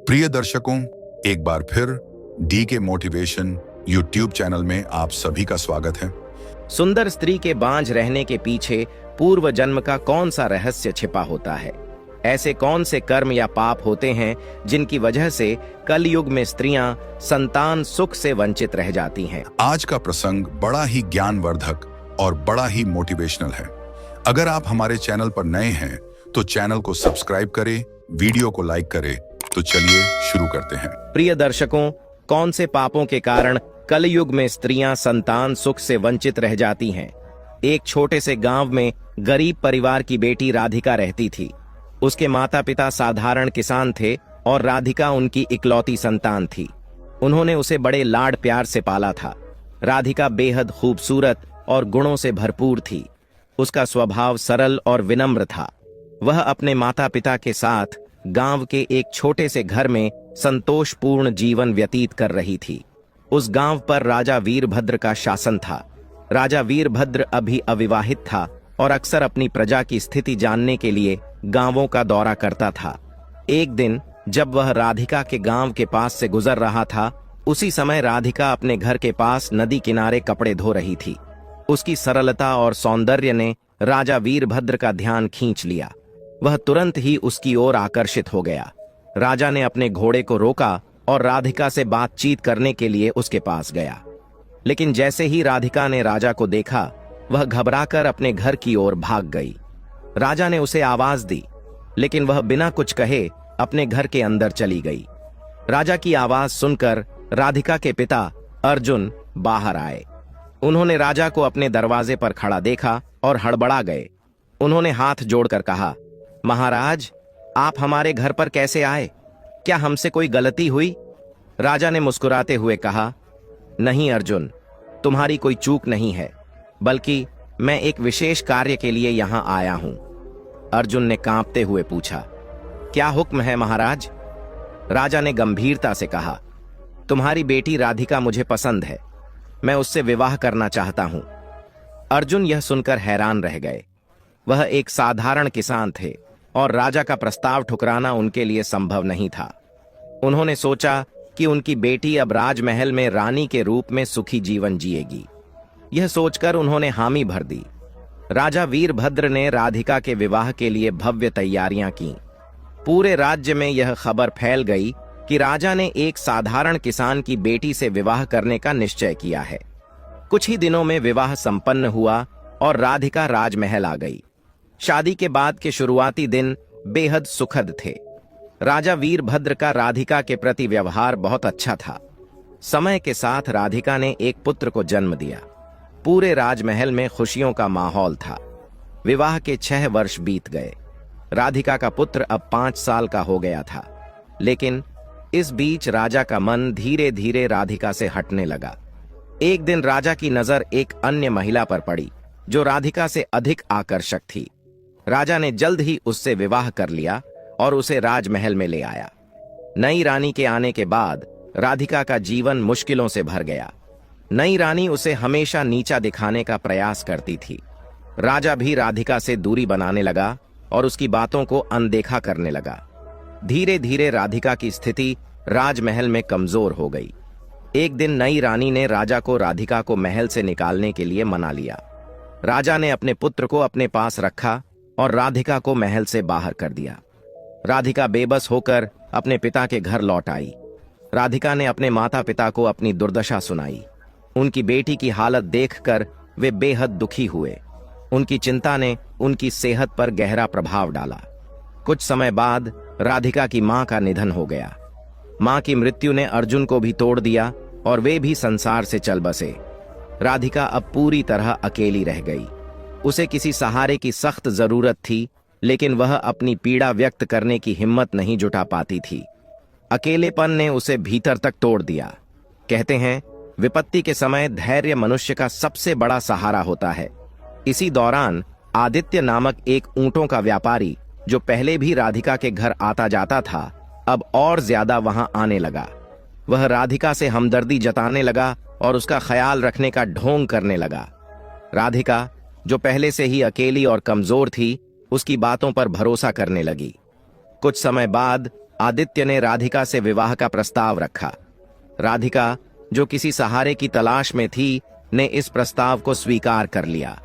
प्रिय दर्शकों, एक बार फिर डी के मोटिवेशन यूट्यूब चैनल में आप सभी का स्वागत है। सुंदर स्त्री के बांझ रहने के पीछे पूर्व जन्म का कौन सा रहस्य छिपा होता है? ऐसे कौन से कर्म या पाप होते हैं जिनकी वजह से कलयुग में स्त्रियां संतान सुख से वंचित रह जाती हैं? आज का प्रसंग बड़ा ही ज्ञानवर्धक और बड़ा ही मोटिवेशनल है। अगर आप हमारे चैनल पर नए हैं तो चैनल को सब्सक्राइब करें, वीडियो को लाइक करें। तो चलिए शुरू करते हैं। प्रिय दर्शकों, कौन से पापों के कारण कलयुग में स्त्रियां संतान सुख से वंचित रह जाती हैं? एक छोटे से गांव में गरीब परिवार की बेटी राधिका रहती थी। उसके माता पिता साधारण किसान थे और राधिका उनकी इकलौती संतान थी। उन्होंने उसे बड़े लाड प्यार से पाला था। राधिका बेहद खूबसूरत और गुणों से भरपूर थी। उसका स्वभाव सरल और विनम्र था। वह अपने माता पिता के साथ गांव के एक छोटे से घर में संतोषपूर्ण जीवन व्यतीत कर रही थी। उस गांव पर राजा वीरभद्र का शासन था। राजा वीरभद्र अभी अविवाहित था और अक्सर अपनी प्रजा की स्थिति जानने के लिए गांवों का दौरा करता था। एक दिन जब वह राधिका के गांव के पास से गुजर रहा था, उसी समय राधिका अपने घर के पास नदी किनारे कपड़े धो रही थी। उसकी सरलता और सौंदर्य ने राजा वीरभद्र का ध्यान खींच लिया। वह तुरंत ही उसकी ओर आकर्षित हो गया। राजा ने अपने घोड़े को रोका और राधिका से बातचीत करने के लिए उसके पास गया। लेकिन जैसे ही राधिका ने राजा को देखा, वह घबराकर अपने घर की ओर भाग गई। राजा ने उसे आवाज दी, लेकिन वह बिना कुछ कहे अपने घर के अंदर चली गई। राजा की आवाज सुनकर राधिका के पिता अर्जुन बाहर आए। उन्होंने राजा को अपने दरवाजे पर खड़ा देखा और हड़बड़ा गए। उन्होंने हाथ जोड़कर कहा, महाराज, आप हमारे घर पर कैसे आए? क्या हमसे कोई गलती हुई? राजा ने मुस्कुराते हुए कहा, नहीं अर्जुन, तुम्हारी कोई चूक नहीं है, बल्कि मैं एक विशेष कार्य के लिए यहां आया हूं। अर्जुन ने कांपते हुए पूछा, क्या हुक्म है महाराज? राजा ने गंभीरता से कहा, तुम्हारी बेटी राधिका मुझे पसंद है। मैं उससे विवाह करना चाहता हूं। अर्जुन यह सुनकर हैरान रह गए। वह एक साधारण किसान थे और राजा का प्रस्ताव ठुकराना उनके लिए संभव नहीं था। उन्होंने सोचा कि उनकी बेटी अब राजमहल में रानी के रूप में सुखी जीवन जिएगी। यह सोचकर उन्होंने हामी भर दी। राजा वीरभद्र ने राधिका के विवाह के लिए भव्य तैयारियां की। पूरे राज्य में यह खबर फैल गई कि राजा ने एक साधारण किसान की बेटी से विवाह करने का निश्चय किया है। कुछ ही दिनों में विवाह संपन्न हुआ और राधिका राजमहल आ गई। शादी के बाद के शुरुआती दिन बेहद सुखद थे। राजा वीरभद्र का राधिका के प्रति व्यवहार बहुत अच्छा था। समय के साथ राधिका ने एक पुत्र को जन्म दिया। पूरे राजमहल में खुशियों का माहौल था। विवाह के 6 वर्ष बीत गए। राधिका का पुत्र अब 5 साल का हो गया था। लेकिन इस बीच राजा का मन धीरे धीरे राधिका से हटने लगा। एक दिन राजा की नजर एक अन्य महिला पर पड़ी जो राधिका से अधिक आकर्षक थी। राजा ने जल्द ही उससे विवाह कर लिया और उसे राजमहल में ले आया। नई रानी के आने के बाद राधिका का जीवन मुश्किलों से भर गया। नई रानी उसे हमेशा नीचा दिखाने का प्रयास करती थी। राजा भी राधिका से दूरी बनाने लगा और उसकी बातों को अनदेखा करने लगा। धीरे धीरे राधिका की स्थिति राजमहल में कमजोर हो गई। एक दिन नई रानी ने राजा को राधिका को महल से निकालने के लिए मना लिया। राजा ने अपने पुत्र को अपने पास रखा और राधिका को महल से बाहर कर दिया। राधिका बेबस होकर अपने पिता के घर लौट आई। राधिका ने अपने माता पिता को अपनी दुर्दशा सुनाई। उनकी बेटी की हालत देखकर वे बेहद दुखी हुए। उनकी चिंता ने उनकी सेहत पर गहरा प्रभाव डाला। कुछ समय बाद राधिका की मां का निधन हो गया। मां की मृत्यु ने अर्जुन को भी तोड़ दिया और वे भी संसार से चल बसे। राधिका अब पूरी तरह अकेली रह गई। उसे किसी सहारे की सख्त जरूरत थी, लेकिन वह अपनी पीड़ा व्यक्त करने की हिम्मत नहीं जुटा पाती थी। अकेलेपन ने उसे भीतर तक तोड़ दिया। कहते हैं, विपत्ति के समय धैर्य मनुष्य का सबसे बड़ा सहारा होता है। इसी दौरान आदित्य नामक एक ऊंटों का व्यापारी, जो पहले भी राधिका के घर आता जाता था, अब और ज्यादा वहां आने लगा। वह राधिका से हमदर्दी जताने लगा और उसका ख्याल रखने का ढोंग करने लगा। राधिका, जो पहले से ही अकेली और कमजोर थी, उसकी बातों पर भरोसा करने लगी। कुछ समय बाद आदित्य ने राधिका से विवाह का प्रस्ताव रखा। राधिका, जो किसी सहारे की तलाश में थी, ने इस प्रस्ताव को स्वीकार कर लिया।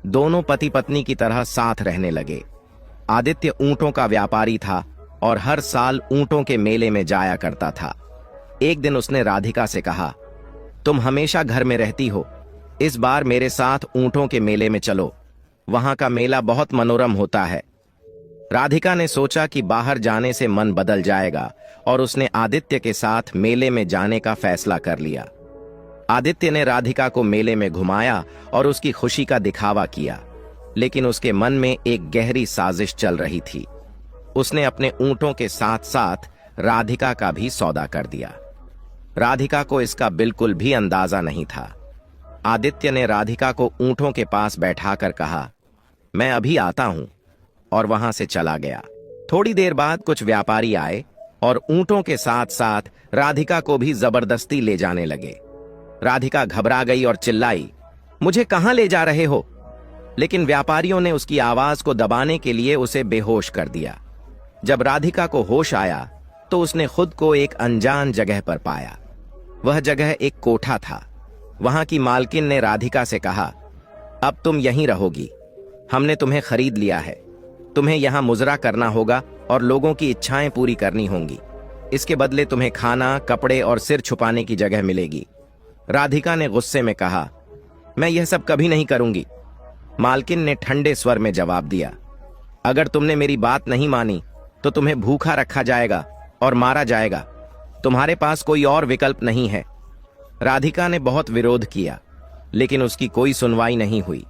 दोनों पति पत्नी की तरह साथ रहने लगे। आदित्य ऊंटों का व्यापारी था और हर साल ऊंटों के मेले में जाया करता था। एक दिन उसने राधिका से कहा, तुम हमेशा घर में रहती हो, इस बार मेरे साथ ऊंटों के मेले में चलो, वहां का मेला बहुत मनोरम होता है। राधिका ने सोचा कि बाहर जाने से मन बदल जाएगा और उसने आदित्य के साथ मेले में जाने का फैसला कर लिया। आदित्य ने राधिका को मेले में घुमाया और उसकी खुशी का दिखावा किया, लेकिन उसके मन में एक गहरी साजिश चल रही थी। उसने अपने ऊंटों के साथ साथ राधिका का भी सौदा कर दिया। राधिका को इसका बिल्कुल भी अंदाजा नहीं था। आदित्य ने राधिका को ऊंटों के पास बैठाकर कहा, मैं अभी आता हूं, और वहां से चला गया। थोड़ी देर बाद कुछ व्यापारी आए और ऊंटों के साथ साथ राधिका को भी जबरदस्ती ले जाने लगे। राधिका घबरा गई और चिल्लाई, मुझे कहां ले जा रहे हो? लेकिन व्यापारियों ने उसकी आवाज को दबाने के लिए उसे बेहोश कर दिया। जब राधिका को होश आया तो उसने खुद को एक अनजान जगह पर पाया। वह जगह एक कोठा था। वहां की मालकिन ने राधिका से कहा, अब तुम यहीं रहोगी, हमने तुम्हें खरीद लिया है। तुम्हें यहां मुजरा करना होगा और लोगों की इच्छाएं पूरी करनी होंगी। इसके बदले तुम्हें खाना, कपड़े और सिर छुपाने की जगह मिलेगी। राधिका ने गुस्से में कहा, मैं यह सब कभी नहीं करूंगी। मालकिन ने ठंडे स्वर में जवाब दिया, अगर तुमने मेरी बात नहीं मानी तो तुम्हें भूखा रखा जाएगा और मारा जाएगा। तुम्हारे पास कोई और विकल्प नहीं है। राधिका ने बहुत विरोध किया, लेकिन उसकी कोई सुनवाई नहीं हुई।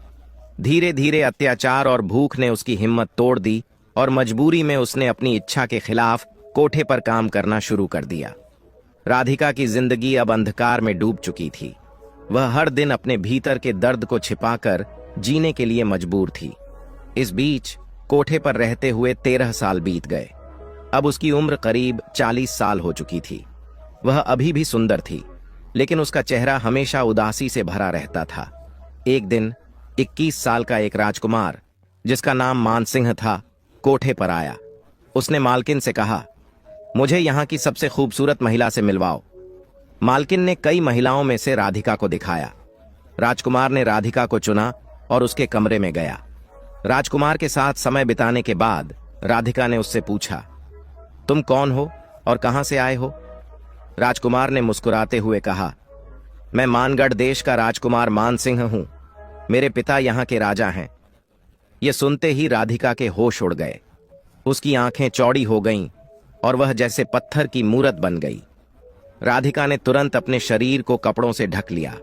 धीरे धीरे अत्याचार और भूख ने उसकी हिम्मत तोड़ दी और मजबूरी में उसने अपनी इच्छा के खिलाफ कोठे पर काम करना शुरू कर दिया। राधिका की जिंदगी अब अंधकार में डूब चुकी थी। वह हर दिन अपने भीतर के दर्द को छिपाकर जीने के लिए मजबूर थी। इस बीच कोठे पर रहते हुए 13 साल बीत गए। अब उसकी उम्र करीब 40 साल हो चुकी थी। वह अभी भी सुंदर थी, लेकिन उसका चेहरा हमेशा उदासी से भरा रहता था। एक दिन 21 साल का एक राजकुमार, जिसका नाम मानसिंह था, कोठे पर आया। उसने मालकिन से कहा, मुझे यहाँ की सबसे खूबसूरत महिला से मिलवाओ। मालकिन ने कई महिलाओं में से राधिका को दिखाया। राजकुमार ने राधिका को चुना और उसके कमरे में गया। राजकुमार के साथ समय बिताने के बाद राधिका ने उससे पूछा, तुम कौन हो और कहां से आए हो? राजकुमार ने मुस्कुराते हुए कहा, मैं मानगढ़ देश का राजकुमार मानसिंह हूं। मेरे पिता यहाँ के राजा हैं। यह सुनते ही राधिका के होश उड़ गए। उसकी आंखें चौड़ी हो गईं और वह जैसे पत्थर की मूरत बन गई। राधिका ने तुरंत अपने शरीर को कपड़ों से ढक लिया।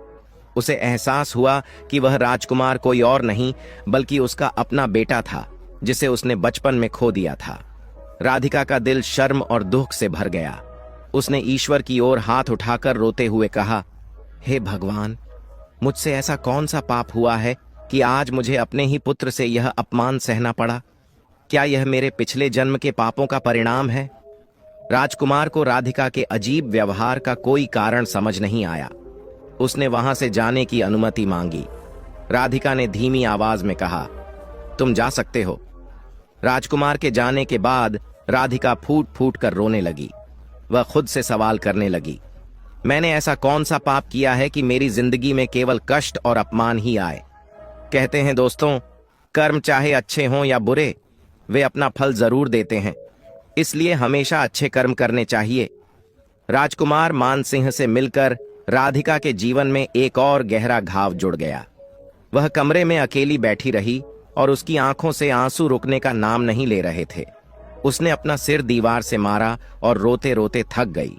उसे एहसास हुआ कि वह राजकुमार कोई और नहीं बल्कि उसका अपना बेटा था, जिसे उसने बचपन में खो दिया था। राधिका का दिल शर्म और दुख से भर गया। उसने ईश्वर की ओर हाथ उठाकर रोते हुए कहा, हे भगवान, मुझसे ऐसा कौन सा पाप हुआ है कि आज मुझे अपने ही पुत्र से यह अपमान सहना पड़ा? क्या यह मेरे पिछले जन्म के पापों का परिणाम है? राजकुमार को राधिका के अजीब व्यवहार का कोई कारण समझ नहीं आया। उसने वहां से जाने की अनुमति मांगी। राधिका ने धीमी आवाज में कहा, तुम जा सकते हो। राजकुमार के जाने के बाद राधिका फूट फूट कर रोने लगी। वह खुद से सवाल करने लगी, मैंने ऐसा कौन सा पाप किया है कि मेरी जिंदगी में केवल कष्ट और अपमान ही आए? कहते हैं दोस्तों, कर्म चाहे अच्छे हों या बुरे, वे अपना फल जरूर देते हैं। इसलिए हमेशा अच्छे कर्म करने चाहिए। राजकुमार मानसिंह से मिलकर राधिका के जीवन में एक और गहरा घाव जुड़ गया। वह कमरे में अकेली बैठी रही और उसकी आंखों से आंसू रुकने का नाम नहीं ले रहे थे। उसने अपना सिर दीवार से मारा और रोते रोते थक गई।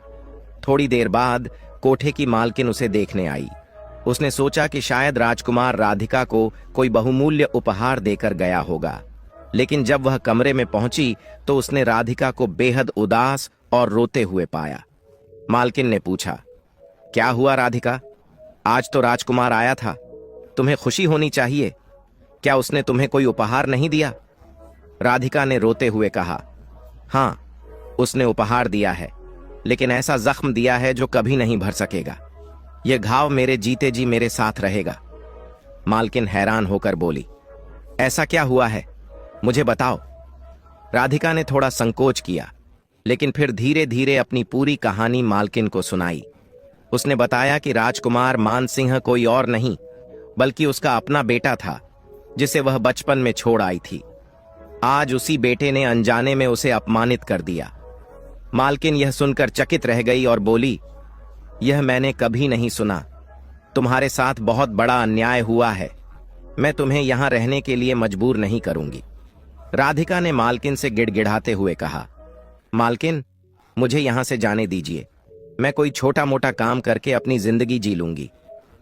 थोड़ी देर बाद कोठे की मालकिन उसे देखने आई। उसने सोचा कि शायद राजकुमार राधिका को कोई बहुमूल्य उपहार देकर गया होगा, लेकिन जब वह कमरे में पहुंची तो उसने राधिका को बेहद उदास और रोते हुए पाया। मालकिन ने पूछा, क्या हुआ राधिका? आज तो राजकुमार आया था, तुम्हें खुशी होनी चाहिए। क्या उसने तुम्हें कोई उपहार नहीं दिया? राधिका ने रोते हुए कहा, हाँ, उसने उपहार दिया है, लेकिन ऐसा जख्म दिया है जो कभी नहीं भर सकेगा। यह घाव मेरे जीते जी मेरे साथ रहेगा। मालकिन हैरान होकर बोली, ऐसा क्या हुआ है? मुझे बताओ। राधिका ने थोड़ा संकोच किया, लेकिन फिर धीरे धीरे अपनी पूरी कहानी मालकिन को सुनाई। उसने बताया कि राजकुमार मानसिंह कोई और नहीं बल्कि उसका अपना बेटा था, जिसे वह बचपन में छोड़ आई थी। आज उसी बेटे ने अनजाने में उसे अपमानित कर दिया। मालकिन यह सुनकर चकित रह गई और बोली, यह मैंने कभी नहीं सुना। तुम्हारे साथ बहुत बड़ा अन्याय हुआ है। मैं तुम्हें यहां रहने के लिए मजबूर नहीं करूंगी। राधिका ने मालकिन से गिड़गिड़ाते हुए कहा, मालकिन, मुझे यहां से जाने दीजिए। मैं कोई छोटा मोटा काम करके अपनी जिंदगी जी लूंगी,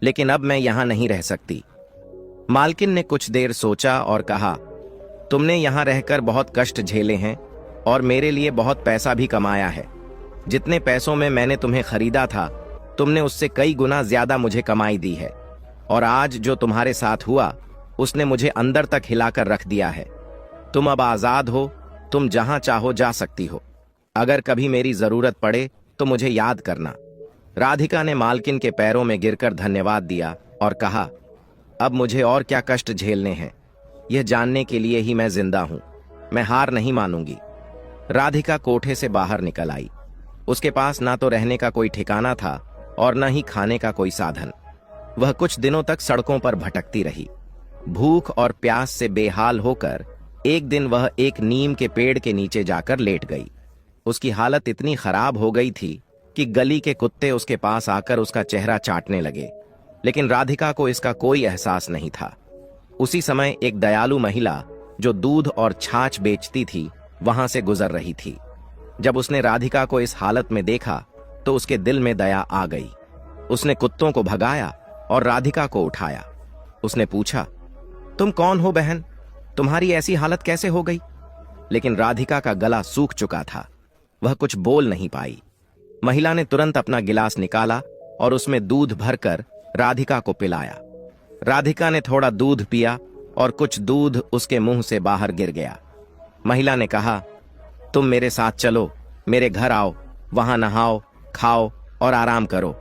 लेकिन अब मैं यहां नहीं रह सकती। मालकिन ने कुछ देर सोचा और कहा, तुमने यहां रहकर बहुत कष्ट झेले हैं और मेरे लिए बहुत पैसा भी कमाया है। जितने पैसों में मैंने तुम्हें खरीदा था, तुमने उससे कई गुना ज्यादा मुझे कमाई दी है। और आज जो तुम्हारे साथ हुआ, उसने मुझे अंदर तक हिलाकर रख दिया है। तुम अब आजाद हो, तुम जहां चाहो जा सकती हो। अगर कभी मेरी जरूरत पड़े तो मुझे याद करना। राधिका ने मालकिन के पैरों में गिरकर धन्यवाद दिया और कहा, अब मुझे और क्या कष्ट झेलने हैं, यह जानने के लिए ही मैं जिंदा हूं। मैं हार नहीं मानूंगी। राधिका कोठे से बाहर निकल आई। उसके पास ना तो रहने का कोई ठिकाना था और न ही खाने का कोई साधन। वह कुछ दिनों तक सड़कों पर भटकती रही। भूख और प्यास से बेहाल होकर एक दिन वह एक नीम के पेड़ के नीचे जाकर लेट गई। उसकी हालत इतनी खराब हो गई थी कि गली के कुत्ते उसके पास आकर उसका चेहरा चाटने लगे, लेकिन राधिका को इसका कोई एहसास नहीं था। उसी समय एक दयालु महिला जो दूध और छाछ बेचती थी, वहां से गुजर रही थी। जब उसने राधिका को इस हालत में देखा तो उसके दिल में दया आ गई। उसने कुत्तों को भगाया और राधिका को उठाया। उसने पूछा, तुम कौन हो बहन? तुम्हारी ऐसी हालत कैसे हो गई? लेकिन राधिका का गला सूख चुका था। वह कुछ बोल नहीं पाई। महिला ने तुरंत अपना गिलास निकाला और उसमें दूध भरकर राधिका को पिलाया। राधिका ने थोड़ा दूध पिया और कुछ दूध उसके मुंह से बाहर गिर गया। महिला ने कहा, तुम मेरे साथ चलो, मेरे घर आओ, वहां नहाओ, खाओ और आराम करो।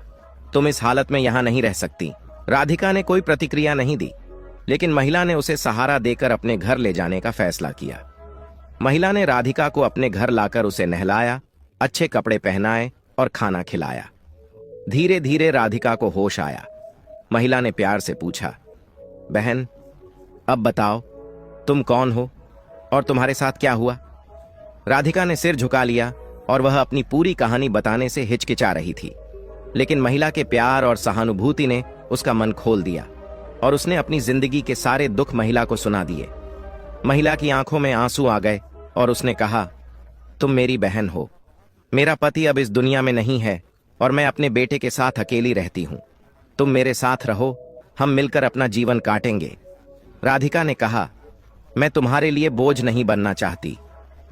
तुम इस हालत में यहां नहीं रह सकती। राधिका ने कोई प्रतिक्रिया नहीं दी, लेकिन महिला ने उसे सहारा देकर अपने घर ले जाने का फैसला किया। महिला ने राधिका को अपने घर लाकर उसे नहलाया, अच्छे कपड़े पहनाए और खाना खिलाया। धीरे धीरे राधिका को होश आया। महिला ने प्यार से पूछा, बहन, अब बताओ, तुम कौन हो और तुम्हारे साथ क्या हुआ? राधिका ने सिर झुका लिया और वह अपनी पूरी कहानी बताने से हिचकिचा रही थी, लेकिन महिला के प्यार और सहानुभूति ने उसका मन खोल दिया और उसने अपनी जिंदगी के सारे दुख महिला को सुना दिए। महिला की आंखों में आंसू आ गए और उसने कहा, तुम मेरी बहन हो। मेरा पति अब इस दुनिया में नहीं है और मैं अपने बेटे के साथ अकेली रहती हूं। तुम मेरे साथ रहो, हम मिलकर अपना जीवन काटेंगे। राधिका ने कहा, मैं तुम्हारे लिए बोझ नहीं बनना चाहती।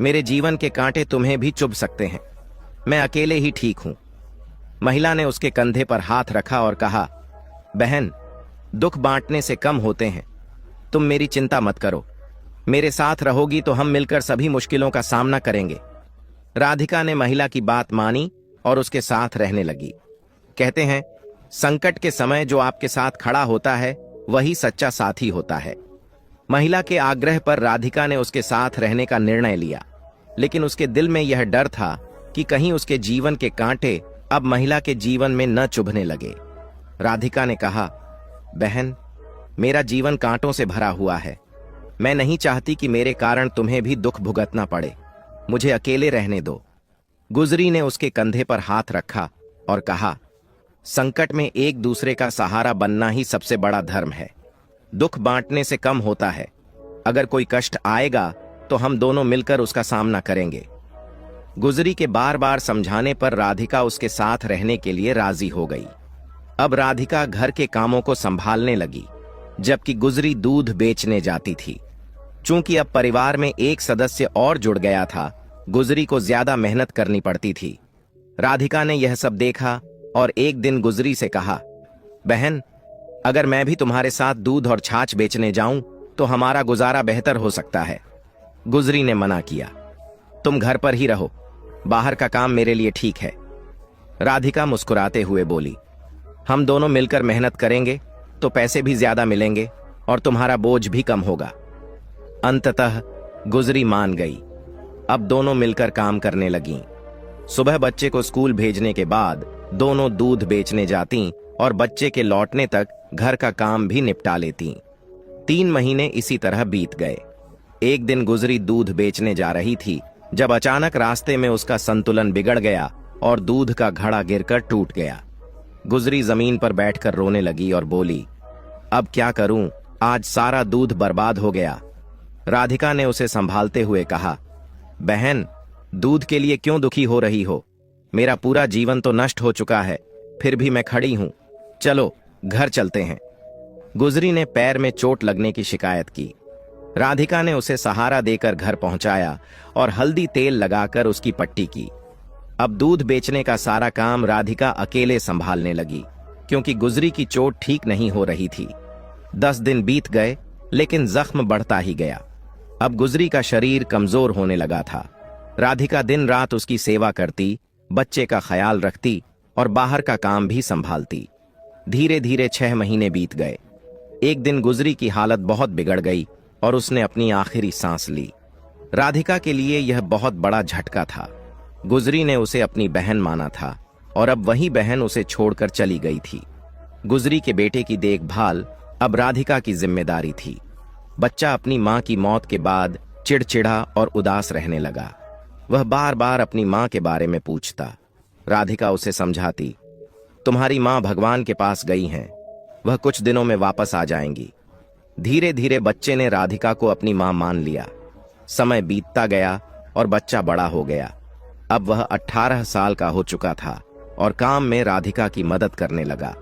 मेरे जीवन के कांटे तुम्हें भी चुभ सकते हैं। मैं अकेले ही ठीक हूं। महिला ने उसके कंधे पर हाथ रखा और कहा, बहन, दुख बांटने से कम होते हैं। तुम मेरी चिंता मत करो। मेरे साथ रहोगी तो हम मिलकर सभी मुश्किलों का सामना करेंगे। राधिका ने महिला की बात मानी और उसके साथ रहने लगी। कहते हैं, संकट के समय जो आपके साथ खड़ा होता है वही सच्चा साथी होता है। महिला के आग्रह पर राधिका ने उसके साथ रहने का निर्णय लिया, लेकिन उसके दिल में यह डर था कि कहीं उसके जीवन के कांटे अब महिला के जीवन में न चुभने लगे। राधिका ने कहा, बहन, मेरा जीवन कांटों से भरा हुआ है। मैं नहीं चाहती कि मेरे कारण तुम्हें भी दुख भुगतना पड़े। मुझे अकेले रहने दो। गुजरी ने उसके कंधे पर हाथ रखा और कहा, संकट में एक दूसरे का सहारा बनना ही सबसे बड़ा धर्म है। दुख बांटने से कम होता है। अगर कोई कष्ट आएगा तो हम दोनों मिलकर उसका सामना करेंगे। गुजरी के बार बार समझाने पर राधिका उसके साथ रहने के लिए राजी हो गई। अब राधिका घर के कामों को संभालने लगी, जबकि गुजरी दूध बेचने जाती थी। चूंकि अब परिवार में एक सदस्य और जुड़ गया था, गुजरी को ज्यादा मेहनत करनी पड़ती थी। राधिका ने यह सब देखा और एक दिन गुजरी से कहा, बहन, अगर मैं भी तुम्हारे साथ दूध और छाछ बेचने जाऊं तो हमारा गुजारा बेहतर हो सकता है। गुजरी ने मना किया, तुम घर पर ही रहो, बाहर का काम मेरे लिए ठीक है। राधिका मुस्कुराते हुए बोली, हम दोनों मिलकर मेहनत करेंगे तो पैसे भी ज्यादा मिलेंगे और तुम्हारा बोझ भी कम होगा। अंततः गुजरी मान गई। अब दोनों मिलकर काम करने लगीं। सुबह बच्चे को स्कूल भेजने के बाद दोनों दूध बेचने जाती और बच्चे के लौटने तक घर का काम भी निपटा लेती। 3 महीने इसी तरह बीत गए। एक दिन गुजरी दूध बेचने जा रही थी जब अचानक रास्ते में उसका संतुलन बिगड़ गया और दूध का घड़ा गिरकर टूट गया। गुजरी जमीन पर बैठकर रोने लगी और बोली, अब क्या करूं, आज सारा दूध बर्बाद हो गया। राधिका ने उसे संभालते हुए कहा, बहन, दूध के लिए क्यों दुखी हो रही हो? मेरा पूरा जीवन तो नष्ट हो चुका है, फिर भी मैं खड़ी हूं। चलो घर चलते हैं। गुजरी ने पैर में चोट लगने की शिकायत की। राधिका ने उसे सहारा देकर घर पहुंचाया और हल्दी तेल लगाकर उसकी पट्टी की। अब दूध बेचने का सारा काम राधिका अकेले संभालने लगी, क्योंकि गुजरी की चोट ठीक नहीं हो रही थी। 10 दिन बीत गए, लेकिन जख्म बढ़ता ही गया। अब गुजरी का शरीर कमजोर होने लगा था। राधिका दिन रात उसकी सेवा करती, बच्चे का ख्याल रखती और बाहर का काम भी संभालती। धीरे धीरे 6 महीने बीत गए। एक दिन गुजरी की हालत बहुत बिगड़ गई और उसने अपनी आखिरी सांस ली। राधिका के लिए यह बहुत बड़ा झटका था। गुजरी ने उसे अपनी बहन माना था और अब वही बहन उसे छोड़कर चली गई थी। गुजरी के बेटे की देखभाल अब राधिका की जिम्मेदारी थी। बच्चा अपनी मां की मौत के बाद चिड़चिड़ा और उदास रहने लगा। वह बार बार अपनी मां के बारे में पूछता। राधिका उसे समझाती, तुम्हारी मां भगवान के पास गई हैं, वह कुछ दिनों में वापस आ जाएंगी। धीरे धीरे बच्चे ने राधिका को अपनी मां मान लिया। समय बीतता गया और बच्चा बड़ा हो गया। अब वह 18 साल का हो चुका था और काम में राधिका की मदद करने लगा।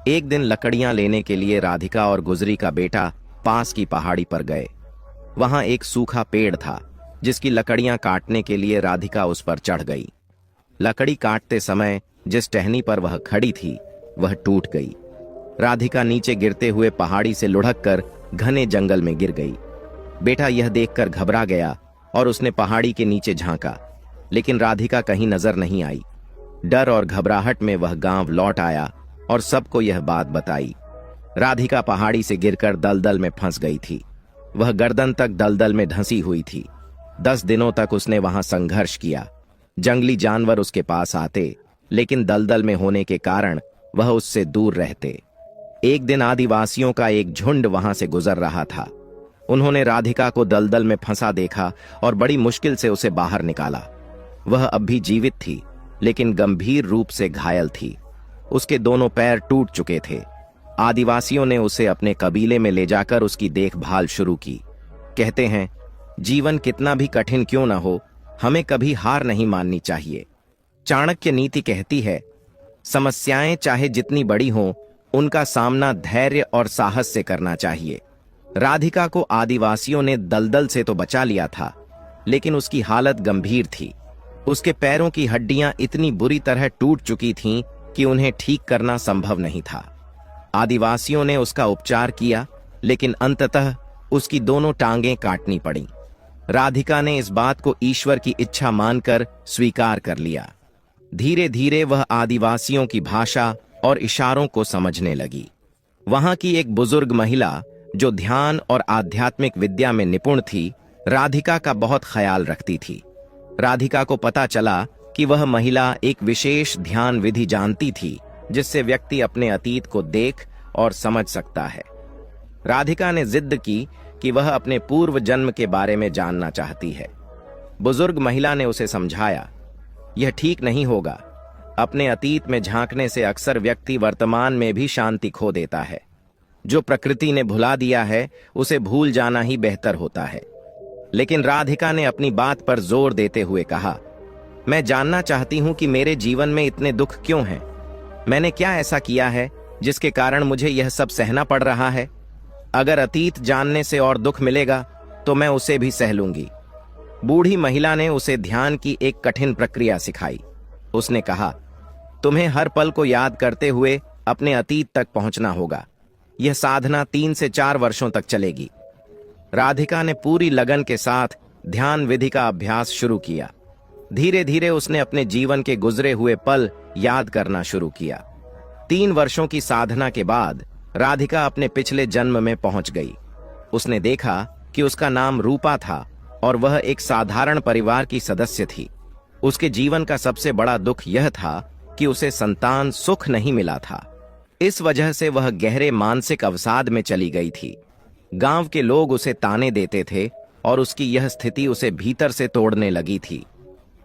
एक दिन लकड़ियां लेने के लिए राधिका और गुजरी का बेटा पास की पहाड़ी पर गए। वहां एक सूखा पेड़ था जिसकी लकड़ियां काटने के लिए राधिका उस पर चढ़ गई। लकड़ी काटते समय जिस टहनी पर वह खड़ी थी वह टूट गई। राधिका नीचे गिरते हुए पहाड़ी से लुढ़ककर घने जंगल में गिर गई। बेटा यह देखकर घबरा गया और उसने पहाड़ी के नीचे झांका, लेकिन राधिका कहीं नजर नहीं आई। डर और घबराहट में वह गांव लौट आया और सबको यह बात बताई। राधिका पहाड़ी से गिरकर दलदल में फंस गई थी। वह गर्दन तक दलदल में धंसी हुई थी। 10 दिनों तक उसने वहां संघर्ष किया। जंगली जानवर उसके पास आते, लेकिन दलदल में होने के कारण वह उससे दूर रहते। एक दिन आदिवासियों का एक झुंड वहां से गुजर रहा था। उन्होंने राधिका को दलदल में फंसा देखा और बड़ी मुश्किल से उसे बाहर निकाला। वह अब भी जीवित थी, लेकिन गंभीर रूप से घायल थी। उसके दोनों पैर टूट चुके थे। आदिवासियों ने उसे अपने कबीले में ले जाकर उसकी देखभाल शुरू की। कहते हैं, जीवन कितना भी कठिन क्यों न हो, हमें कभी हार नहीं माननी चाहिए। चाणक्य नीति कहती है, समस्याएं चाहे जितनी बड़ी हों, उनका सामना धैर्य और साहस से करना चाहिए। राधिका को आदिवासियों ने दलदल से तो बचा लिया था, लेकिन उसकी हालत गंभीर थी। उसके पैरों की हड्डियां इतनी बुरी तरह टूट चुकी थीं कि उन्हें ठीक करना संभव नहीं था। आदिवासियों ने उसका उपचार किया, लेकिन अंततः उसकी दोनों टांगें काटनी पड़ीं। राधिका ने इस बात को ईश्वर की इच्छा मानकर स्वीकार कर लिया। धीरे धीरे वह आदिवासियों की भाषा और इशारों को समझने लगी। वहां की एक बुजुर्ग महिला जो ध्यान और आध्यात्मिक विद्या में निपुण थी, राधिका का बहुत ख्याल रखती थी। राधिका को पता चला कि वह महिला एक विशेष ध्यान विधि जानती थी जिससे व्यक्ति अपने अतीत को देख और समझ सकता है। राधिका ने जिद की कि वह अपने पूर्व जन्म के बारे में जानना चाहती है। बुजुर्ग महिला ने उसे समझाया, यह ठीक नहीं होगा। अपने अतीत में झांकने से अक्सर व्यक्ति वर्तमान में भी शांति खो देता है। जो प्रकृति ने भुला दिया है उसे भूल जाना ही बेहतर होता है। लेकिन राधिका ने अपनी बात पर जोर देते हुए कहा, मैं जानना चाहती हूं कि मेरे जीवन में इतने दुख क्यों हैं? मैंने क्या ऐसा किया है जिसके कारण मुझे यह सब सहना पड़ रहा है? अगर अतीत जानने से और दुख मिलेगा तो मैं उसे भी सह लूंगी। बूढ़ी महिला ने उसे ध्यान की एक कठिन प्रक्रिया सिखाई। उसने कहा, तुम्हें हर पल को याद करते हुए अपने अतीत तक पहुंचना होगा। यह साधना 3 से 4 वर्षों तक चलेगी। राधिका ने पूरी लगन के साथ ध्यान विधि का अभ्यास शुरू किया। धीरे धीरे उसने अपने जीवन के गुजरे हुए पल याद करना शुरू किया। 3 वर्षों की साधना के बाद राधिका अपने पिछले जन्म में पहुंच गई। उसने देखा कि उसका नाम रूपा था और वह एक साधारण परिवार की सदस्य थी। उसके जीवन का सबसे बड़ा दुख यह था कि उसे संतान सुख नहीं मिला था। इस वजह से वह गहरे मानसिक अवसाद में चली गई थी। गांव के लोग उसे ताने देते थे और उसकी यह स्थिति उसे भीतर से तोड़ने लगी थी।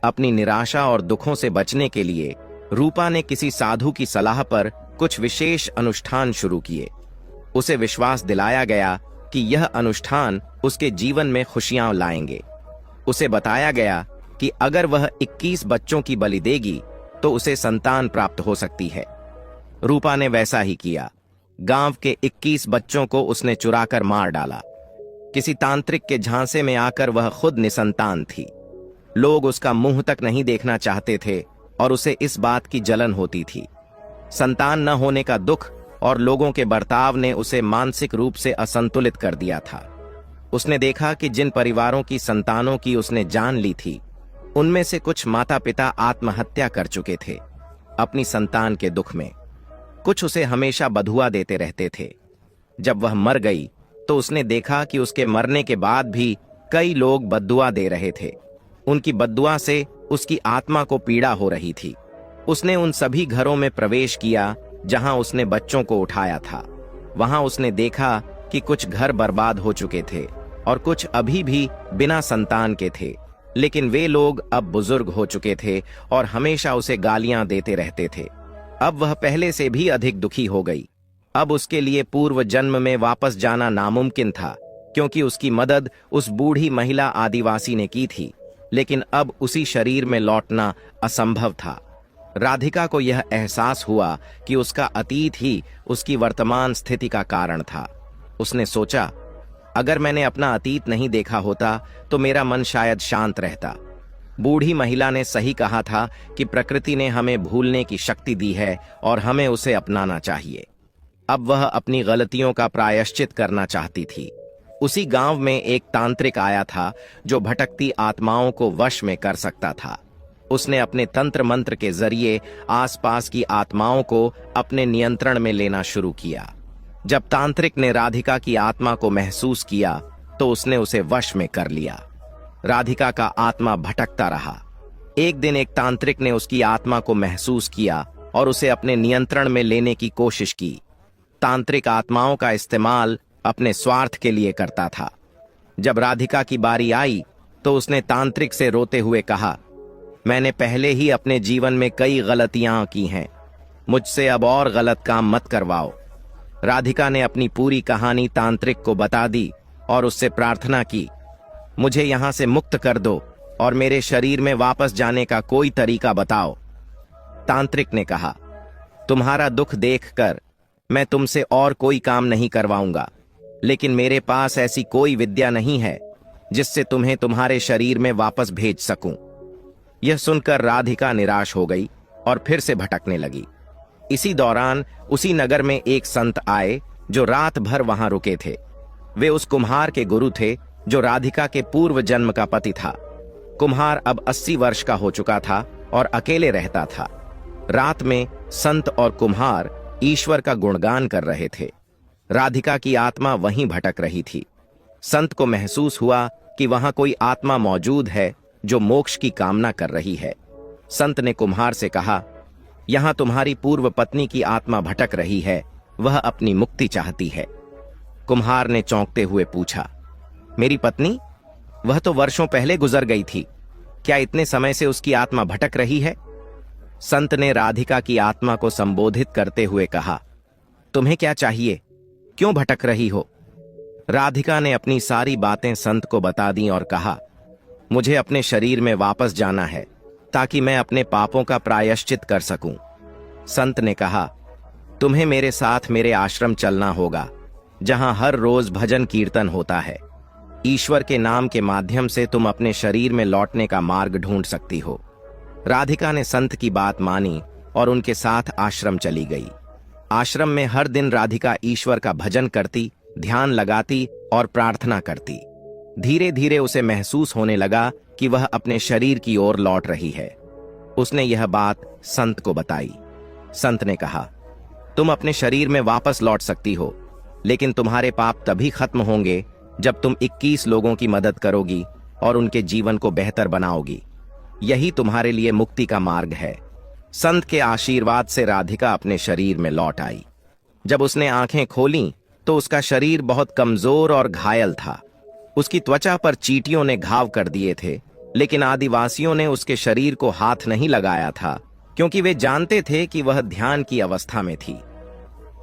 अपनी निराशा और दुखों से बचने के लिए रूपा ने किसी साधु की सलाह पर कुछ विशेष अनुष्ठान शुरू किए। उसे विश्वास दिलाया गया कि यह अनुष्ठान उसके जीवन में खुशियां लाएंगे। उसे बताया गया कि अगर वह 21 बच्चों की बलि देगी तो उसे संतान प्राप्त हो सकती है। रूपा ने वैसा ही किया। गांव के 21 बच्चों को उसने चुराकर मार डाला। किसी तांत्रिक के झांसे में आकर वह खुद निसंतान थी। लोग उसका मुंह तक नहीं देखना चाहते थे और उसे इस बात की जलन होती थी। संतान न होने का दुख और लोगों के बर्ताव ने उसे मानसिक रूप से असंतुलित कर दिया था। उसने देखा कि जिन परिवारों की संतानों की उसने जान ली थी, उनमें से कुछ माता पिता आत्महत्या कर चुके थे अपनी संतान के दुख में। कुछ उसे हमेशा बधुआ देते रहते थे। जब वह मर गई तो उसने देखा कि उसके मरने के बाद भी कई लोग बद्दुआ दे रहे थे। उनकी बद्दुआ से उसकी आत्मा को पीड़ा हो रही थी। उसने उन सभी घरों में प्रवेश किया जहां उसने बच्चों को उठाया था। वहां उसने देखा कि कुछ घर बर्बाद हो चुके थे और कुछ अभी भी बिना संतान के थे, लेकिन वे लोग अब बुजुर्ग हो चुके थे और हमेशा उसे गालियां देते रहते थे। अब वह पहले से भी अधिक दुखी हो गई। अब उसके लिए पूर्व जन्म में वापस जाना नामुमकिन था, क्योंकि उसकी मदद उस बूढ़ी महिला आदिवासी ने की थी, लेकिन अब उसी शरीर में लौटना असंभव था। राधिका को यह एहसास हुआ कि उसका अतीत ही उसकी वर्तमान स्थिति का कारण था। उसने सोचा, अगर मैंने अपना अतीत नहीं देखा होता तो मेरा मन शायद शांत रहता। बूढ़ी महिला ने सही कहा था कि प्रकृति ने हमें भूलने की शक्ति दी है और हमें उसे अपनाना चाहिए। अब वह अपनी गलतियों का प्रायश्चित करना चाहती थी। उसी गांव में एक तांत्रिक आया था जो भटकती आत्माओं को वश में कर सकता था। उसने अपने तंत्र मंत्र के जरिए आसपास की आत्माओं को अपने नियंत्रण में लेना शुरू किया। जब तांत्रिक ने राधिका की आत्मा को महसूस किया तो उसने उसे वश में कर लिया। राधिका का आत्मा भटकता रहा। एक दिन एक तांत्रिक ने उसकी आत्मा को महसूस किया और उसे अपने नियंत्रण में लेने की कोशिश की। तांत्रिक आत्माओं का इस्तेमाल अपने स्वार्थ के लिए करता था। जब राधिका की बारी आई तो उसने तांत्रिक से रोते हुए कहा, मैंने पहले ही अपने जीवन में कई गलतियां की हैं, मुझसे अब और गलत काम मत करवाओ। राधिका ने अपनी पूरी कहानी तांत्रिक को बता दी और उससे प्रार्थना की, मुझे यहां से मुक्त कर दो और मेरे शरीर में वापस जाने का कोई तरीका बताओ। तांत्रिक ने कहा, तुम्हारा दुख देखकर मैं तुमसे और कोई काम नहीं करवाऊंगा, लेकिन मेरे पास ऐसी कोई विद्या नहीं है जिससे तुम्हें तुम्हारे शरीर में वापस भेज सकूं। यह सुनकर राधिका निराश हो गई और फिर से भटकने लगी। इसी दौरान उसी नगर में एक संत आए जो रात भर वहां रुके थे। वे उस कुम्हार के गुरु थे जो राधिका के पूर्व जन्म का पति था। कुम्हार अब 80 वर्ष का हो चुका था और अकेले रहता था। रात में संत और कुम्हार ईश्वर का गुणगान कर रहे थे। राधिका की आत्मा वहीं भटक रही थी। संत को महसूस हुआ कि वहां कोई आत्मा मौजूद है जो मोक्ष की कामना कर रही है। संत ने कुम्हार से कहा, यहां तुम्हारी पूर्व पत्नी की आत्मा भटक रही है, वह अपनी मुक्ति चाहती है। कुम्हार ने चौंकते हुए पूछा, मेरी पत्नी? वह तो वर्षों पहले गुजर गई थी, क्या इतने समय से उसकी आत्मा भटक रही है? संत ने राधिका की आत्मा को संबोधित करते हुए कहा, तुम्हें क्या चाहिए? क्यों भटक रही हो? राधिका ने अपनी सारी बातें संत को बता दी और कहा, मुझे अपने शरीर में वापस जाना है ताकि मैं अपने पापों का प्रायश्चित कर सकूं। संत ने कहा, तुम्हें मेरे साथ मेरे आश्रम चलना होगा, जहां हर रोज भजन कीर्तन होता है। ईश्वर के नाम के माध्यम से तुम अपने शरीर में लौटने का मार्ग ढूंढ सकती हो। राधिका ने संत की बात मानी और उनके साथ आश्रम चली गई। आश्रम में हर दिन राधिका ईश्वर का भजन करती, ध्यान लगाती और प्रार्थना करती। धीरे धीरे उसे महसूस होने लगा कि वह अपने शरीर की ओर लौट रही है। उसने यह बात संत को बताई। संत ने कहा, तुम अपने शरीर में वापस लौट सकती हो, लेकिन तुम्हारे पाप तभी खत्म होंगे जब तुम 21 लोगों की मदद करोगी और उनके जीवन को बेहतर बनाओगी। यही तुम्हारे लिए मुक्ति का मार्ग है। संत के आशीर्वाद से राधिका अपने शरीर में लौट आई। जब उसने आंखें खोलीं तो उसका शरीर बहुत कमजोर और घायल था। उसकी त्वचा पर चींटियों ने घाव कर दिए थे, लेकिन आदिवासियों ने उसके शरीर को हाथ नहीं लगाया था, क्योंकि वे जानते थे कि वह ध्यान की अवस्था में थी।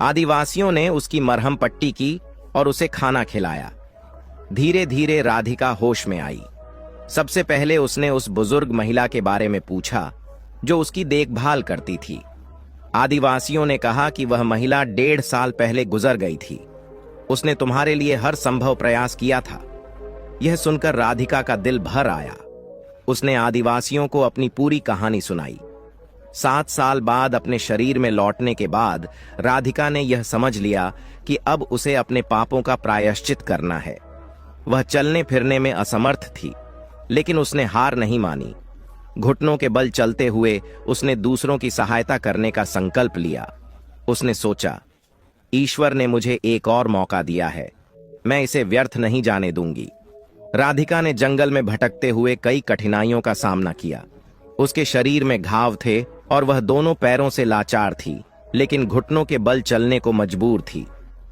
आदिवासियों ने उसकी मरहम पट्टी की और उसे खाना खिलाया। धीरे धीरे राधिका होश में आई। सबसे पहले उसने उस बुजुर्ग महिला के बारे में पूछा जो उसकी देखभाल करती थी। आदिवासियों ने कहा कि वह महिला 1.5 साल पहले गुजर गई थी। उसने तुम्हारे लिए हर संभव प्रयास किया था। यह सुनकर राधिका का दिल भर आया। उसने आदिवासियों को अपनी पूरी कहानी सुनाई। 7 साल बाद अपने शरीर में लौटने के बाद राधिका ने यह समझ लिया कि अब उसे अपने पापों का प्रायश्चित करना है। वह चलने फिरने में असमर्थ थी, लेकिन उसने हार नहीं मानी। घुटनों के बल चलते हुए उसने दूसरों की सहायता करने का संकल्प लिया। उसने सोचा, ईश्वर ने मुझे एक और मौका दिया है, मैं इसे व्यर्थ नहीं जाने दूंगी। राधिका ने जंगल में भटकते हुए कई कठिनाइयों का सामना किया। उसके शरीर में घाव थे और वह दोनों पैरों से लाचार थी, लेकिन घुटनों के बल चलने को मजबूर थी।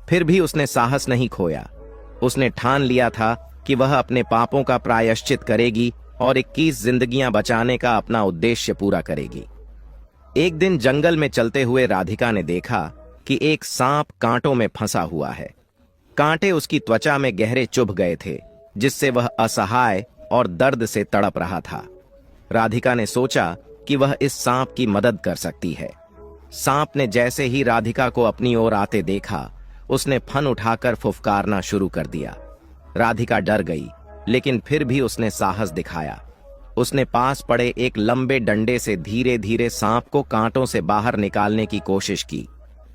फिर भी उसने साहस नहीं खोया। उसने ठान लिया था कि वह अपने पापों का प्रायश्चित करेगी और 21 जिंदगियां बचाने का अपना उद्देश्य पूरा करेगी। एक दिन जंगल में चलते हुए राधिका ने देखा कि एक सांप कांटों में फंसा हुआ है। कांटे उसकी त्वचा में गहरे चुभ गए थे, जिससे वह असहाय और दर्द से तड़प रहा था। राधिका ने सोचा कि वह इस सांप की मदद कर सकती है। सांप ने जैसे ही राधिका को अपनी ओर आते देखा, उसने फन उठाकर फुफकारना शुरू कर दिया। राधिका डर गई, लेकिन फिर भी उसने साहस दिखाया। उसने पास पड़े एक लंबे डंडे से धीरे धीरे सांप को कांटों से बाहर निकालने की कोशिश की।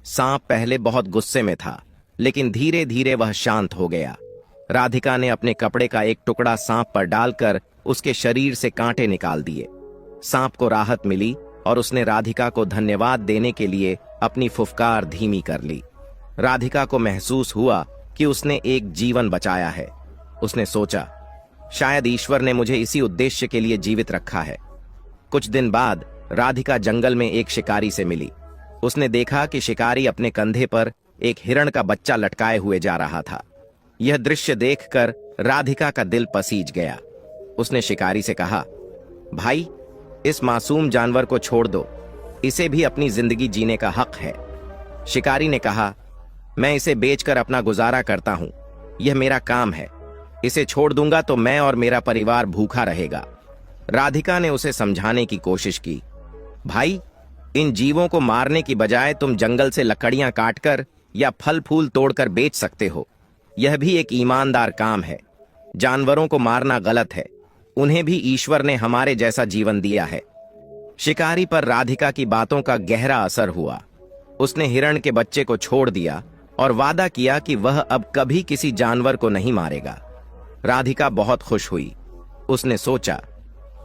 सांप पहले बहुत गुस्से में था, लेकिन धीरे धीरे वह शांत हो गया। राधिका ने अपने कपड़े का एक टुकड़ा सांप पर डालकर उसके शरीर से कांटे निकाल दिए। सांप को राहत मिली और उसने राधिका को धन्यवाद देने के लिए अपनी फुफकार धीमी कर ली। राधिका को महसूस हुआ कि उसने एक जीवन बचाया है। उसने सोचा, शायद ईश्वर ने मुझे इसी उद्देश्य के लिए जीवित रखा है। कुछ दिन बाद राधिका जंगल में एक शिकारी से मिली। उसने देखा कि शिकारी अपने कंधे पर एक हिरण का बच्चा लटकाए हुए जा रहा था। यह दृश्य देखकर राधिका का दिल पसीज गया। उसने शिकारी से कहा, भाई, इस मासूम जानवर को छोड़ दो, इसे भी अपनी जिंदगी जीने का हक है। शिकारी ने कहा, मैं इसे बेचकर अपना गुजारा करता हूं, यह मेरा काम है। इसे छोड़ दूंगा तो मैं और मेरा परिवार भूखा रहेगा। राधिका ने उसे समझाने की कोशिश की, भाई, इन जीवों को मारने की बजाय तुम जंगल से लकड़ियां काटकर या फल फूल तोड़कर बेच सकते हो। यह भी एक ईमानदार काम है। जानवरों को मारना गलत है, उन्हें भी ईश्वर ने हमारे जैसा जीवन दिया है। शिकारी पर राधिका की बातों का गहरा असर हुआ। उसने हिरण के बच्चे को छोड़ दिया और वादा किया कि वह अब कभी किसी जानवर को नहीं मारेगा। राधिका बहुत खुश हुई। उसने सोचा,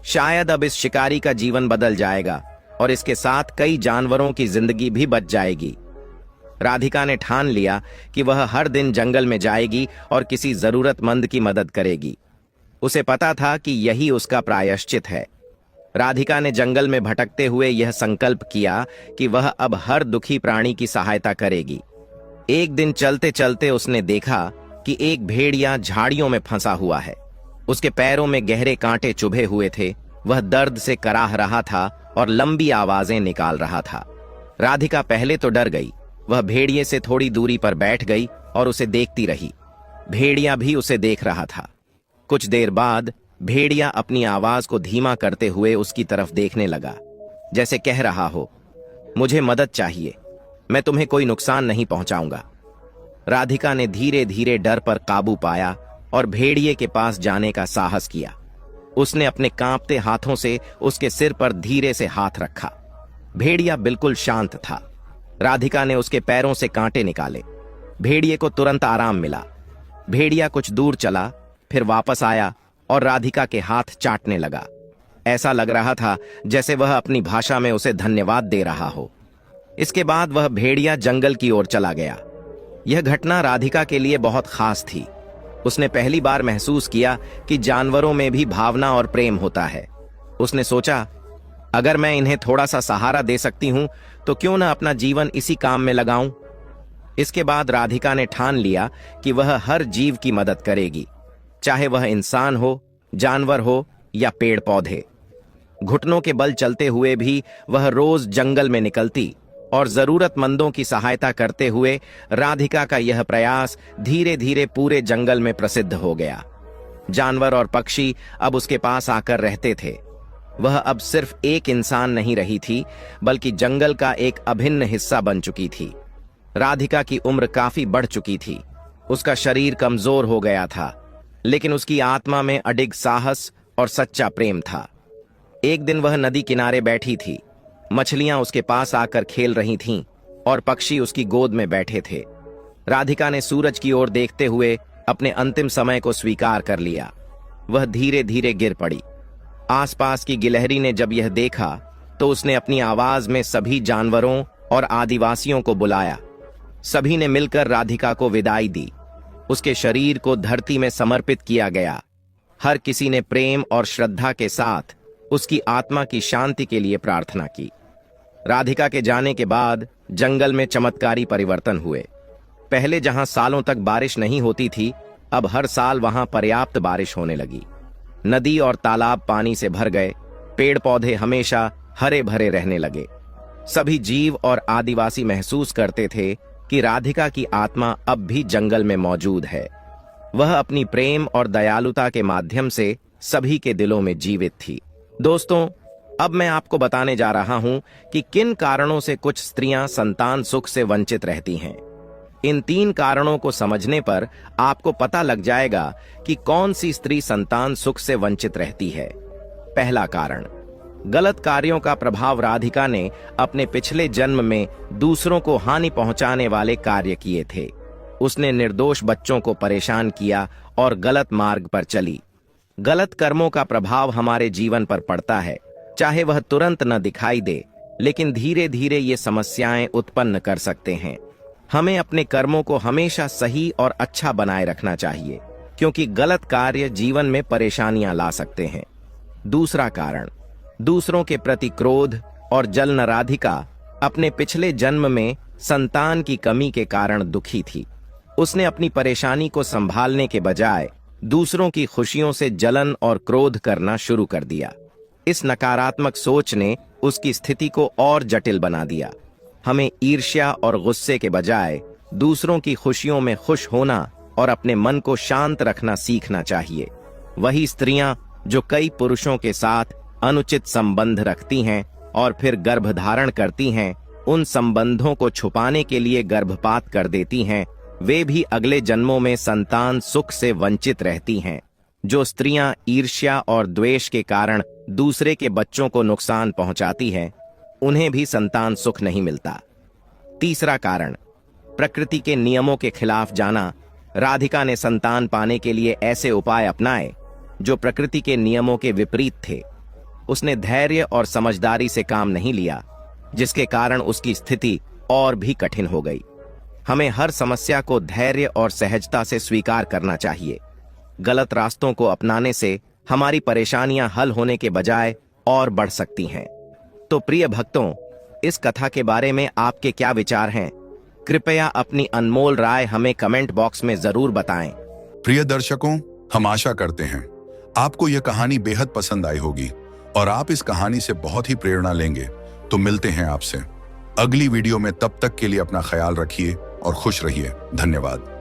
शायद अब इस शिकारी का जीवन बदल जाएगा और इसके साथ कई जानवरों की जिंदगी भी बच जाएगी। राधिका ने ठान लिया कि वह हर दिन जंगल में जाएगी और किसी जरूरतमंद की मदद करेगी। उसे पता था कि यही उसका प्रायश्चित है। राधिका ने जंगल में भटकते हुए यह संकल्प किया कि वह अब हर दुखी प्राणी की सहायता करेगी। एक दिन चलते चलते उसने देखा कि एक भेड़िया झाड़ियों में फंसा हुआ है। उसके पैरों में गहरे कांटे चुभे हुए थे। वह दर्द से कराह रहा था और लंबी आवाजें निकाल रहा था। राधिका पहले तो डर गई। वह भेड़िए से थोड़ी दूरी पर बैठ गई और उसे देखती रही। भेड़िया भी उसे देख रहा था। कुछ देर बाद भेड़िया अपनी आवाज को धीमा करते हुए उसकी तरफ देखने लगा, जैसे कह रहा हो, मुझे मदद चाहिए, मैं तुम्हें कोई नुकसान नहीं पहुंचाऊंगा। राधिका ने धीरे धीरे डर पर काबू पाया और भेड़िए के पास जाने का साहस किया। उसने अपने कांपते हाथों से उसके सिर पर धीरे से हाथ रखा। भेड़िया बिल्कुल शांत था। राधिका ने उसके पैरों से कांटे निकाले। भेड़िए को तुरंत आराम मिला। भेड़िया कुछ दूर चला, फिर वापस आया और राधिका के हाथ चाटने लगा। ऐसा लग रहा था जैसे वह अपनी भाषा में उसे धन्यवाद दे रहा हो। इसके बाद वह भेड़िया जंगल की ओर चला गया। यह घटना राधिका के लिए बहुत खास थी। उसने पहली बार महसूस किया कि जानवरों में भी भावना और प्रेम होता है। उसने सोचा, अगर मैं इन्हें थोड़ा सा सहारा दे सकती हूं तो क्यों न अपना जीवन इसी काम में लगाऊं। इसके बाद राधिका ने ठान लिया कि वह हर जीव की मदद करेगी, चाहे वह इंसान हो, जानवर हो या पेड़ पौधे। घुटनों के बल चलते हुए भी वह रोज जंगल में निकलती और जरूरतमंदों की सहायता करते हुए राधिका का यह प्रयास धीरे धीरे पूरे जंगल में प्रसिद्ध हो गया। जानवर और पक्षी अब उसके पास आकर रहते थे। वह अब सिर्फ एक इंसान नहीं रही थी, बल्कि जंगल का एक अभिन्न हिस्सा बन चुकी थी। राधिका की उम्र काफी बढ़ चुकी थी। उसका शरीर कमजोर हो गया था, लेकिन उसकी आत्मा में अडिग साहस और सच्चा प्रेम था। एक दिन वह नदी किनारे बैठी थी। मछलियां उसके पास आकर खेल रही थीं और पक्षी उसकी गोद में बैठे थे। राधिका ने सूरज की ओर देखते हुए अपने अंतिम समय को स्वीकार कर लिया। वह धीरे धीरे गिर पड़ी। आसपास की गिलहरी ने जब यह देखा तो उसने अपनी आवाज में सभी जानवरों और आदिवासियों को बुलाया। सभी ने मिलकर राधिका को विदाई दी। उसके शरीर को धरती में समर्पित किया गया। हर किसी ने प्रेम और श्रद्धा के साथ उसकी आत्मा की शांति के लिए प्रार्थना की। राधिका के जाने के बाद जंगल में चमत्कारी परिवर्तन हुए। पहले जहां सालों तक बारिश नहीं होती थी, अब हर साल वहां पर्याप्त बारिश होने लगी। नदी और तालाब पानी से भर गए। पेड़ पौधे हमेशा हरे भरे रहने लगे। सभी जीव और आदिवासी महसूस करते थे कि राधिका की आत्मा अब भी जंगल में मौजूद है। वह अपनी प्रेम और दयालुता के माध्यम से सभी के दिलों में जीवित थी। दोस्तों, अब मैं आपको बताने जा रहा हूं कि किन कारणों से कुछ स्त्रियां संतान सुख से वंचित रहती हैं। इन 3 कारणों को समझने पर आपको पता लग जाएगा कि कौन सी स्त्री संतान सुख से वंचित रहती है। पहला कारण, गलत कार्यों का प्रभाव। राधिका ने अपने पिछले जन्म में दूसरों को हानि पहुंचाने वाले कार्य किए थे। उसने निर्दोष बच्चों को परेशान किया और गलत मार्ग पर चली। गलत कर्मों का प्रभाव हमारे जीवन पर पड़ता है, चाहे वह तुरंत न दिखाई दे, लेकिन धीरे धीरे ये समस्याएं उत्पन्न कर सकते हैं। हमें अपने कर्मों को हमेशा सही और अच्छा बनाए रखना चाहिए, क्योंकि गलत कार्य जीवन में परेशानियां ला सकते हैं। दूसरा कारण, दूसरों के प्रति क्रोध और जलन। राधिका अपने पिछले जन्म में संतान की कमी के कारण दुखी थी। उसने अपनी परेशानी को संभालने के बजाय दूसरों की खुशियों से जलन और क्रोध करना शुरू कर दिया। इस नकारात्मक सोच ने उसकी स्थिति को और जटिल बना दिया। हमें ईर्ष्या और गुस्से के बजाय दूसरों की खुशियों में खुश होना और अपने मन को शांत रखना सीखना चाहिए। वही स्त्रियां जो कई पुरुषों के साथ अनुचित संबंध रखती हैं और फिर गर्भधारण करती हैं, उन संबंधों को छुपाने के लिए गर्भपात कर देती हैं, वे भी अगले जन्मों में संतान सुख से वंचित रहती हैं। जो स्त्रियां ईर्ष्या और द्वेष के कारण दूसरे के बच्चों को नुकसान पहुंचाती हैं, उन्हें भी संतान सुख नहीं मिलता। तीसरा कारण, प्रकृति के नियमों के खिलाफ जाना। राधिका ने संतान पाने के लिए ऐसे उपाय अपनाए जो प्रकृति के नियमों के विपरीत थे। उसने धैर्य और समझदारी से काम नहीं लिया, जिसके कारण उसकी स्थिति और भी कठिन हो गई। हमें हर समस्या को धैर्य और सहजता से स्वीकार करना चाहिए। गलत रास्तों को अपनाने से हमारी परेशानियां हल होने के बजाय और बढ़ सकती हैं। तो प्रिय भक्तों, इस कथा के बारे में आपके क्या विचार हैं? कृपया अपनी अनमोल राय हमें कमेंट बॉक्स में जरूर बताएं। प्रिय दर्शकों, हम आशा करते हैं आपको यह कहानी बेहद पसंद आई होगी और आप इस कहानी से बहुत ही प्रेरणा लेंगे। तो मिलते हैं आपसे अगली वीडियो में। तब तक के लिए अपना ख्याल रखिए और खुश रहिए। धन्यवाद।